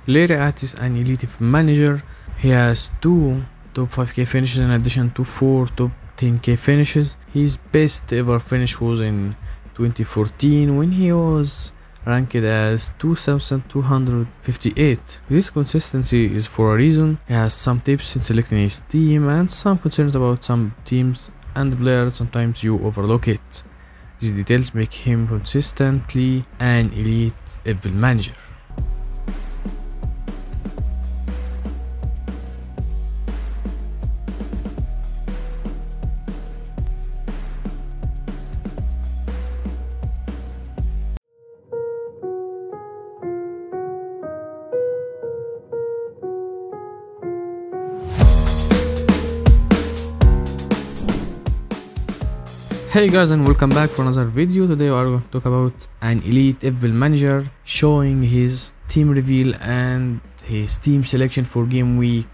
LARI'S is an elite manager. He has 2 top 5k finishes in addition to 4 top 10k finishes. His best ever finish was in 2014 when he was ranked as 2258. This consistency is for a reason. He has some tips in selecting his team and some concerns about some teams and players. Sometimes you overlook it. These details make him consistently an elite FPL manager. Hey guys, and welcome back for another video. Today we are going to talk about an elite FPL manager showing his team reveal and his team selection for game week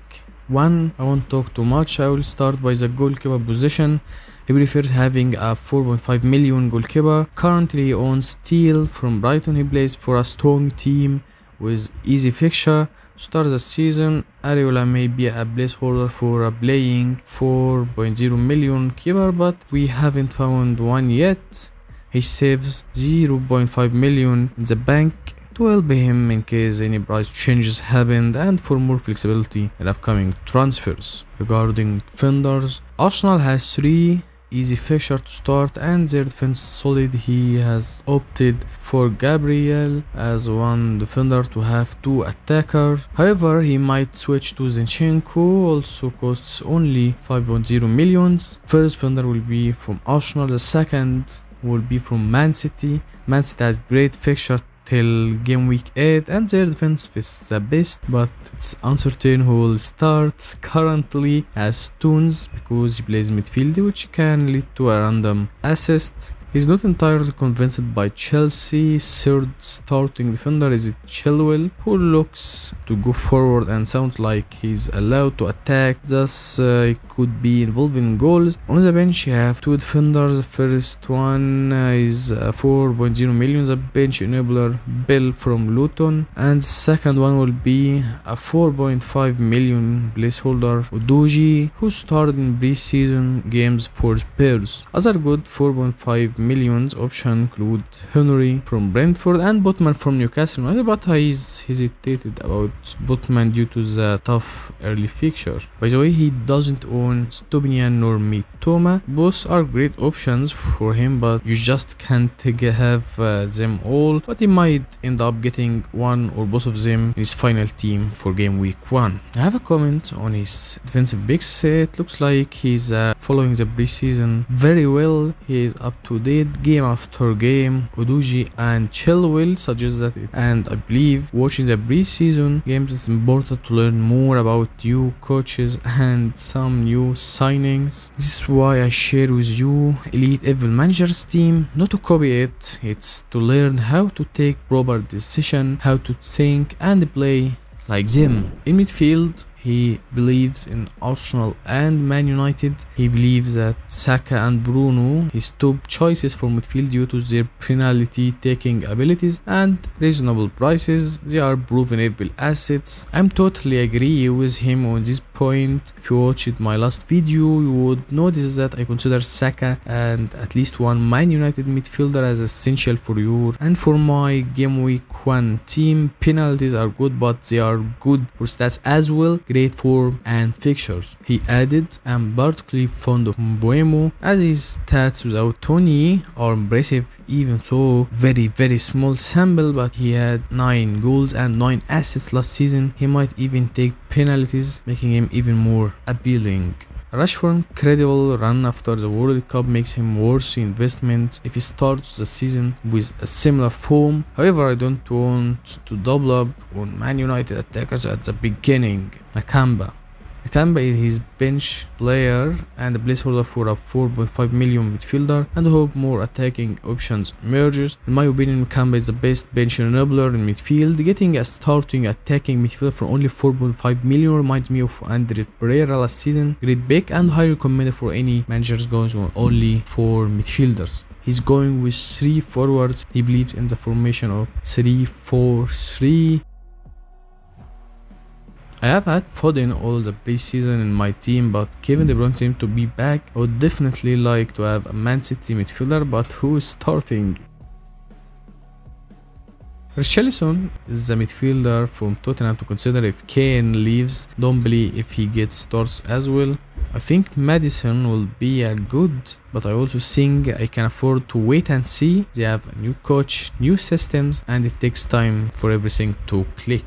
1. I won't talk too much. I will start by the goalkeeper position. He prefers having a 4.5 million goalkeeper. Currently he owns Steele from Brighton. He plays for a strong team with easy fixture. To start the season, Areola may be a placeholder for a playing 4.0 million keeper, but we haven't found one yet. He saves 0.5 million in the bank to help him in case any price changes happened and for more flexibility in upcoming transfers. Regarding defenders, Arsenal has 3 easy fixture to start and their defense solid. He has opted for Gabriel as one defender to have 2 attackers. However, he might switch to Zinchenko, also costs only 5.0 millions. First defender will be from Arsenal, the second will be from Man City. Man City has great fixture till game week 8 and their defense is the best, but it's uncertain who will start. Currently has Stones because he plays midfield, which can lead to a random assist. He's not entirely convinced by Chelsea. Third starting defender is Chilwell, who looks to go forward and sounds like he's allowed to attack, thus it could be involved in goals. On the bench you have 2 defenders. The first one is 4.0 million, the bench enabler Bill from Luton, and the second one will be a 4.5 million placeholder Udogie, who started in pre-season games for Spurs. Other good 4.5 millions option include Henry from Brentford and Botman from Newcastle United, but I hesitated about Botman due to the tough early fixture. By the way, he doesn't own Stubinian nor Mitoma. Both are great options for him, but you just can't have them all. But he might end up getting one or both of them in his final team for game week 1. I have a comment on his defensive picks. It looks like he's following the preseason very well. He is up to date game after game. Udogie and Chilwell suggest that and I believe watching the preseason games is important to learn more about new coaches and some new signings. This is why I share with you elite FPL managers team, not to copy it. It's to learn how to take proper decision, how to think and play like them. In midfield, he believes in Arsenal and Man United. He believes that Saka and Bruno his top choices for midfield due to their penalty taking abilities and reasonable prices. They are proven FPL assets. I'm totally agree with him on this point. If you watched my last video, you would notice that I consider Saka and at least one Man United midfielder as essential for your and for my game week 1 team. Penalties are good, but they are good for stats as well. Great form and fixtures. He added, I'm particularly fond of Mbuemo as his stats without Tony are impressive, even so very small sample, but he had 9 goals and 9 assists last season. He might even take penalties, making him even more appealing. Rashford's incredible run after the World Cup makes him worthy investment if he starts the season with a similar form. However, I don't want to double up on Man United attackers at the beginning. Nakamba is his bench player and a placeholder for a 4.5 million midfielder, and I hope more attacking options emerges. In my opinion, Nakamba is the best bench enabler in midfield. Getting a starting attacking midfielder for only 4.5 million reminds me of Andre Pereira last season. Great pick and highly recommended for any managers going on only 4 midfielders. He's going with 3 forwards. He believes in the formation of 3-4-3. I have had Foden all the preseason in my team, but Kevin De Bruyne seemed to be back. I would definitely like to have a Man City midfielder, but who is starting? Richarlison is a midfielder from Tottenham to consider if Kane leaves. Don't believe if he gets starts as well. I think Maddison will be a good, but I also think I can afford to wait and see. They have a new coach, new systems, and it takes time for everything to click.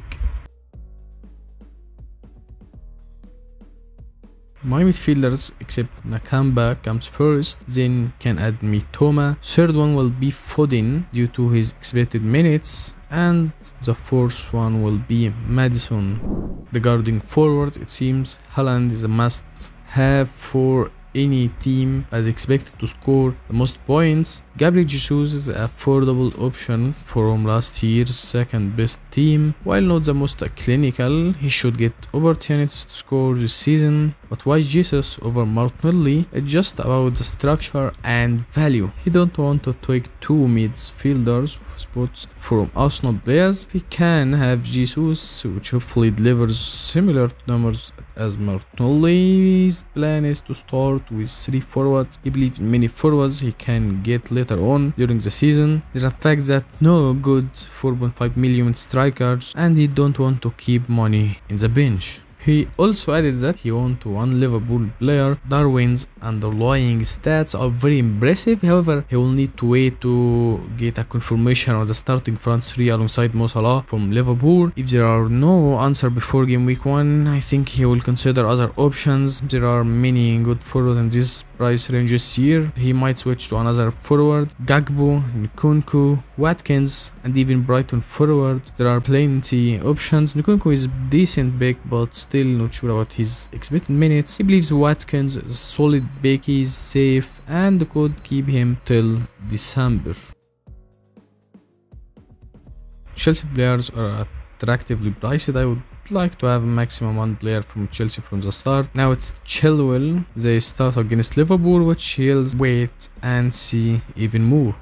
My midfielders, except Nakamba, comes first, then can add Mitoma. Third one will be Foden due to his expected minutes, and the fourth one will be Maddison. Regarding forwards, it seems Haaland is a must have for any team as expected to score the most points. Gabriel Jesus is an affordable option from last year's second best team. While not the most clinical, he should get opportunities to score this season. But why Jesus over Martinelli? It's just about the structure and value. He don't want to take two midfielders spots from Arsenal players. He can have Jesus, which hopefully delivers similar numbers as Martinelli. His plan is to start with 3 forwards. He believes many forwards he can get later on during the season. There's a fact that no good 4.5 million strikers, and he don't want to keep money in the bench. He also added that he wants one Liverpool player. Darwin's underlying stats are very impressive, however he will need to wait to get a confirmation of the starting front 3 alongside Mo Salah from Liverpool. If there are no answer before game week 1, I think he will consider other options. There are many good forwards in this price range this year. He might switch to another forward, Gakpo, Nkunku, Watkins, and even Brighton forward. There are plenty options. Nkunku is decent pick, but still not sure about his expected minutes. He believes Watkins is a solid pick, he is safe and could keep him till December. Chelsea players are attractively priced. I would like to have a maximum 1 player from Chelsea from the start. Now it's Chilwell. They start against Liverpool, which he'll wait and see even more.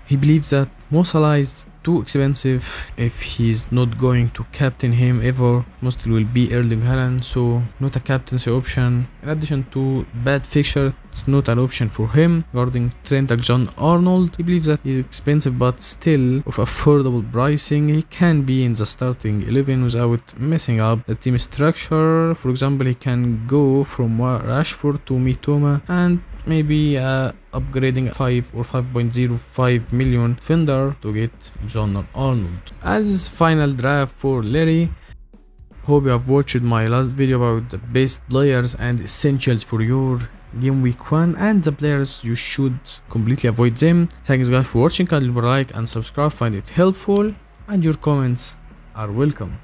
He believes that Mo Salah is too expensive if he's not going to captain him ever. Mostly will be Erling Haaland, so not a captaincy option. In addition to bad fixture, it's not an option for him. Regarding Trent Alexander-Arnold, he believes that he's expensive but still of affordable pricing. He can be in the starting 11 without messing up the team structure. For example, he can go from Rashford to Mitoma and maybe upgrading 5 or 5.05 million defender to get John Arnold. As final draft for Lari, hope you have watched my last video about the best players and essentials for your game week 1 and the players you should completely avoid them. Thanks guys for watching. Kindly like and subscribe, find it helpful, and your comments are welcome.